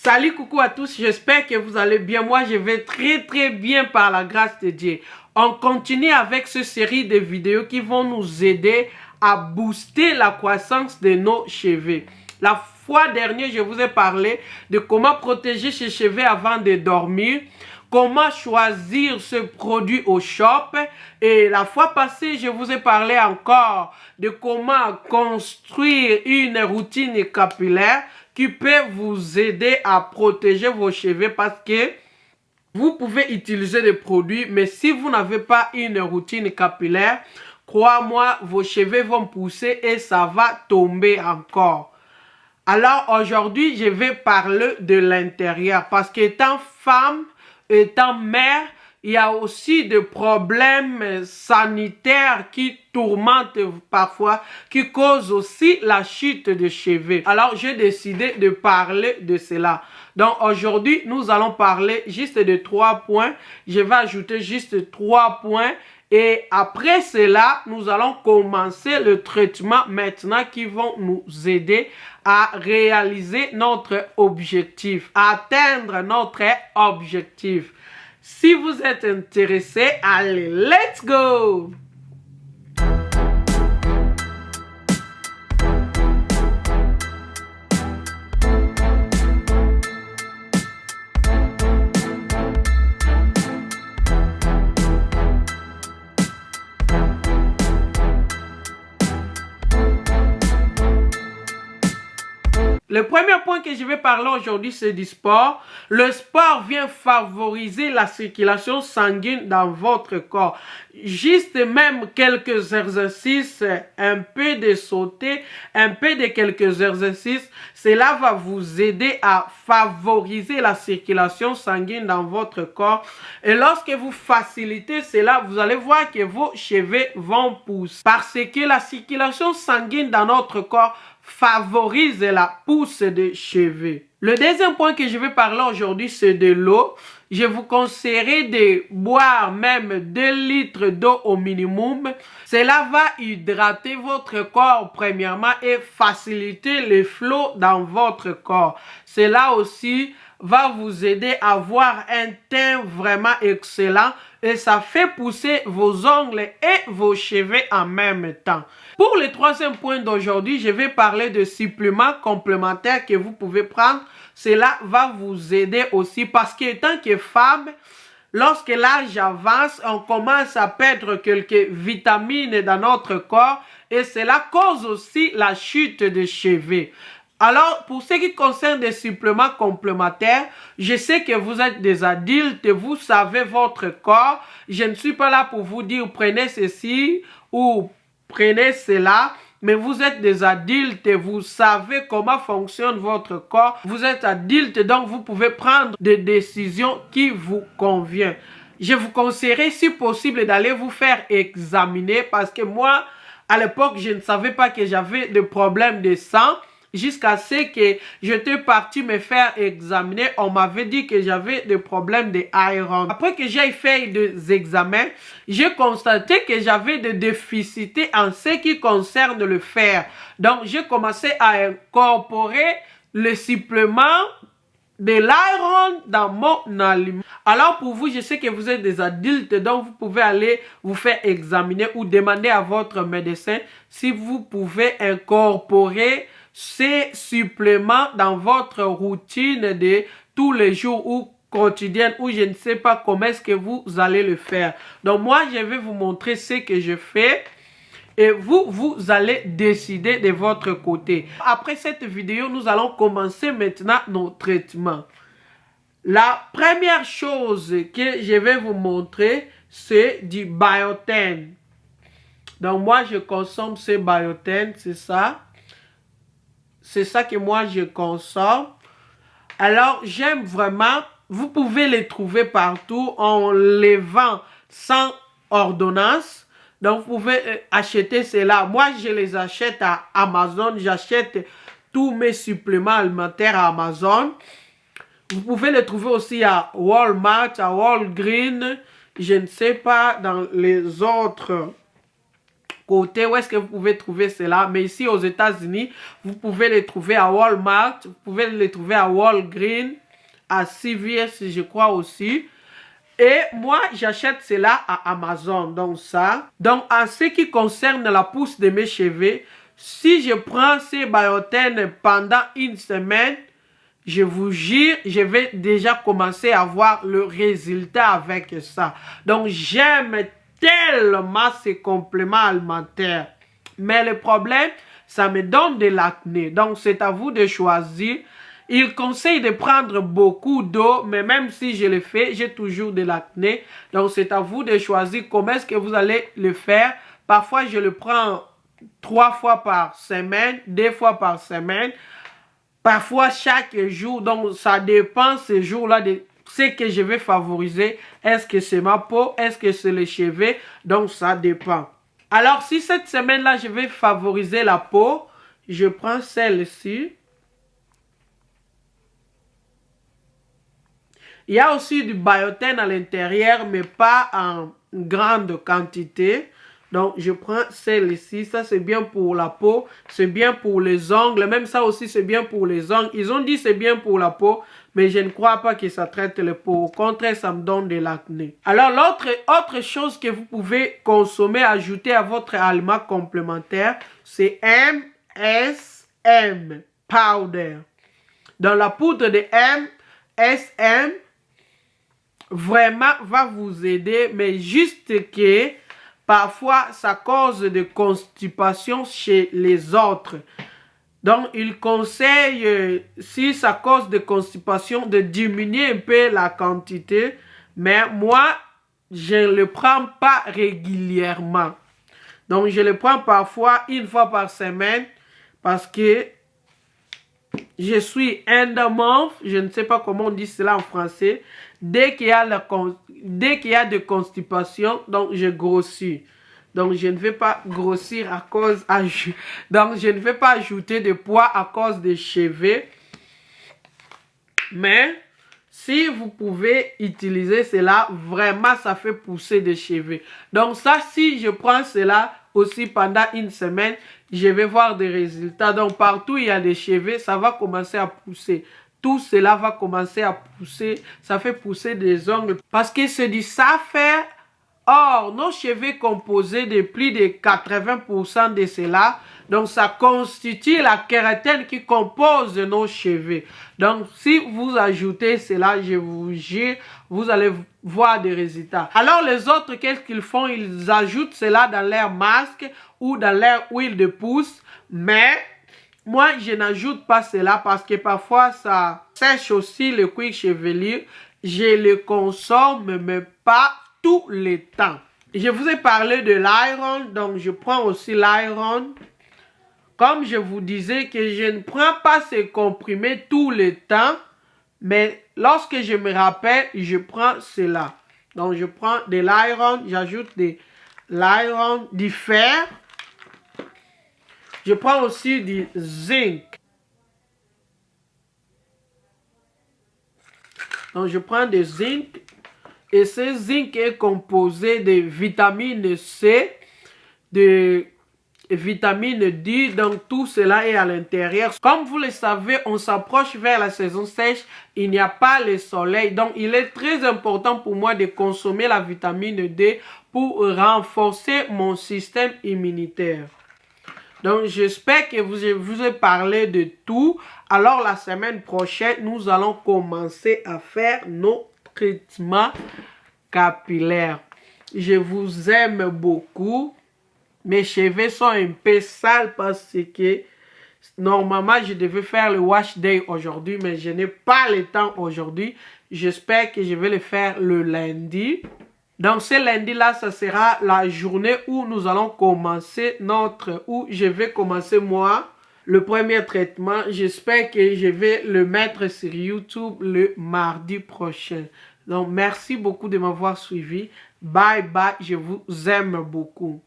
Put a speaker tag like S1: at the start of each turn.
S1: Salut, coucou à tous, j'espère que vous allez bien. Moi, je vais très bien par la grâce de Dieu. On continue avec cette série de vidéos qui vont nous aider à booster la croissance de nos cheveux. La fois dernière, je vous ai parlé de comment protéger ses cheveux avant de dormir, comment choisir ce produit au shop. Et la fois passée, je vous ai parlé encore de comment construire une routine capillaire qui peut vous aider à protéger vos cheveux parce que vous pouvez utiliser des produits, mais si vous n'avez pas une routine capillaire, crois-moi, vos cheveux vont pousser et ça va tomber encore. Alors aujourd'hui, je vais parler de l'intérieur parce qu'étant femme, étant mère, il y a aussi des problèmes sanitaires qui tourmentent parfois, qui causent aussi la chute de cheveux. Alors, j'ai décidé de parler de cela. Donc, aujourd'hui, nous allons parler juste de 3 points. Je vais ajouter juste 3 points. Et après cela, nous allons commencer le traitement maintenant qui vont nous aider à réaliser notre objectif, à atteindre notre objectif. Si vous êtes intéressé, allez, let's go! Le premier point que je vais parler aujourd'hui, c'est du sport. Le sport vient favoriser la circulation sanguine dans votre corps. Juste même quelques exercices, un peu de sauter, un peu de quelques exercices, cela va vous aider à favoriser la circulation sanguine dans votre corps. Et lorsque vous facilitez cela, vous allez voir que vos cheveux vont pousser. Parce que la circulation sanguine dans notre corps favorise la pousse des cheveux. Le deuxième point que je vais parler aujourd'hui, c'est de l'eau. Je vous conseillerais de boire même 2 litres d'eau au minimum. Cela va hydrater votre corps premièrement et faciliter le flot dans votre corps. Cela aussi va vous aider à avoir un teint vraiment excellent et ça fait pousser vos ongles et vos cheveux en même temps. Pour le troisième point d'aujourd'hui, je vais parler de suppléments complémentaires que vous pouvez prendre. Cela va vous aider aussi parce que tant que femme, lorsque l'âge avance, on commence à perdre quelques vitamines dans notre corps et cela cause aussi la chute des cheveux. Alors, pour ce qui concerne des suppléments complémentaires, je sais que vous êtes des adultes, vous savez votre corps. Je ne suis pas là pour vous dire prenez ceci ou prenez cela. Mais vous êtes des adultes, vous savez comment fonctionne votre corps. Vous êtes adulte, donc vous pouvez prendre des décisions qui vous conviennent. Je vous conseillerais, si possible, d'aller vous faire examiner parce que moi, à l'époque, je ne savais pas que j'avais des problèmes de sang. Jusqu'à ce que j'étais parti me faire examiner, on m'avait dit que j'avais des problèmes d'iron. Après que j'ai fait des examens, j'ai constaté que j'avais des déficits en ce qui concerne le fer. Donc, j'ai commencé à incorporer le supplément de l'iron dans mon aliment. Alors pour vous, je sais que vous êtes des adultes, donc vous pouvez aller vous faire examiner ou demander à votre médecin si vous pouvez incorporer ces suppléments dans votre routine de tous les jours ou quotidienne ou je ne sais pas comment est-ce que vous allez le faire. Donc moi, je vais vous montrer ce que je fais. Et vous allez décider de votre côté. Après cette vidéo, nous allons commencer maintenant nos traitements. La première chose que je vais vous montrer, c'est du biotin. Donc moi, je consomme ce biotin, c'est ça. C'est ça que moi, je consomme. Alors, j'aime vraiment, vous pouvez les trouver partout. On les vend sans ordonnance. Donc, vous pouvez acheter cela. Moi, je les achète à Amazon. J'achète tous mes suppléments alimentaires à Amazon. Vous pouvez les trouver aussi à Walmart, à Walgreens. Je ne sais pas dans les autres côté où est-ce que vous pouvez trouver cela. Mais ici aux États-Unis, vous pouvez les trouver à Walmart, vous pouvez les trouver à Walgreens, à CVS, je crois aussi. Et moi, j'achète cela à Amazon. Donc ça. Donc en ce qui concerne la pousse de mes cheveux, si je prends ces biotènes pendant une semaine, je vous jure, je vais déjà commencer à voir le résultat avec ça. Donc j'aime tellement ces compléments alimentaires. Mais le problème, ça me donne de l'acné. Donc c'est à vous de choisir. Il conseille de prendre beaucoup d'eau, mais même si je le fais, j'ai toujours de l'acné. Donc c'est à vous de choisir comment est-ce que vous allez le faire. Parfois je le prends 3 fois par semaine, 2 fois par semaine. Parfois chaque jour. Donc ça dépend ce jour-là de ce que je vais favoriser. Est-ce que c'est ma peau? Est-ce que c'est les cheveux? Donc ça dépend. Alors si cette semaine-là je vais favoriser la peau, je prends celle-ci. Il y a aussi du biotène à l'intérieur, mais pas en grande quantité. Donc, je prends celle-ci. Ça, c'est bien pour la peau. C'est bien pour les ongles. Même ça aussi, c'est bien pour les ongles. Ils ont dit c'est bien pour la peau, mais je ne crois pas que ça traite la peau. Au contraire, ça me donne de l'acné. Alors, autre chose que vous pouvez consommer, ajouter à votre aliment complémentaire, c'est MSM Powder. Dans la poudre de MSM, vraiment va vous aider, mais juste que parfois ça cause de constipation chez les autres. Donc il conseille, si ça cause de constipation, de diminuer un peu la quantité, mais moi je ne le prends pas régulièrement. Donc je le prends parfois une fois par semaine parce que je suis endomorphe, je ne sais pas comment on dit cela en français. Dès qu'il y a de constipation, donc je grossis. Donc je ne vais pas grossir à cause donc je ne vais pas ajouter de poids à cause des cheveux. Mais si vous pouvez utiliser cela, vraiment ça fait pousser des cheveux. Donc ça, si je prends cela aussi pendant une semaine, je vais voir des résultats. Donc partout où il y a des cheveux, ça va commencer à pousser. Tout cela va commencer à pousser. Ça fait pousser des ongles. Parce que c'est du saphir. Or, nos cheveux composés de plus de 80% de cela. Donc, ça constitue la kératine qui compose nos cheveux. Donc, si vous ajoutez cela, je vous jure, vous allez voir des résultats. Alors, les autres, qu'est-ce qu'ils font? Ils ajoutent cela dans leur masque ou dans leur huile de pousse. Mais moi, je n'ajoute pas cela parce que parfois, ça sèche aussi le cuir chevelu. Je le consomme, mais pas tout le temps. Je vous ai parlé de l'iron, donc je prends aussi l'iron. Comme je vous disais que je ne prends pas ces comprimés tout le temps, mais lorsque je me rappelle, je prends cela. Donc je prends de l'iron, j'ajoute de l'iron, du fer. Je prends aussi du zinc. Donc je prends du zinc. Et ce zinc est composé de vitamine C, de vitamine D, donc tout cela est à l'intérieur. Comme vous le savez, on s'approche vers la saison sèche, il n'y a pas le soleil. Donc il est très important pour moi de consommer la vitamine D pour renforcer mon système immunitaire. Donc j'espère que je vous ai parlé de tout. Alors la semaine prochaine, nous allons commencer à faire nos traitements capillaires. Je vous aime beaucoup. Mes cheveux sont un peu sales parce que normalement je devais faire le wash day aujourd'hui, mais je n'ai pas le temps aujourd'hui. J'espère que je vais le faire le lundi. Donc ce lundi là, ça sera la journée où nous allons commencer où je vais commencer moi le premier traitement. J'espère que je vais le mettre sur YouTube le mardi prochain. Donc merci beaucoup de m'avoir suivi. Bye bye, je vous aime beaucoup.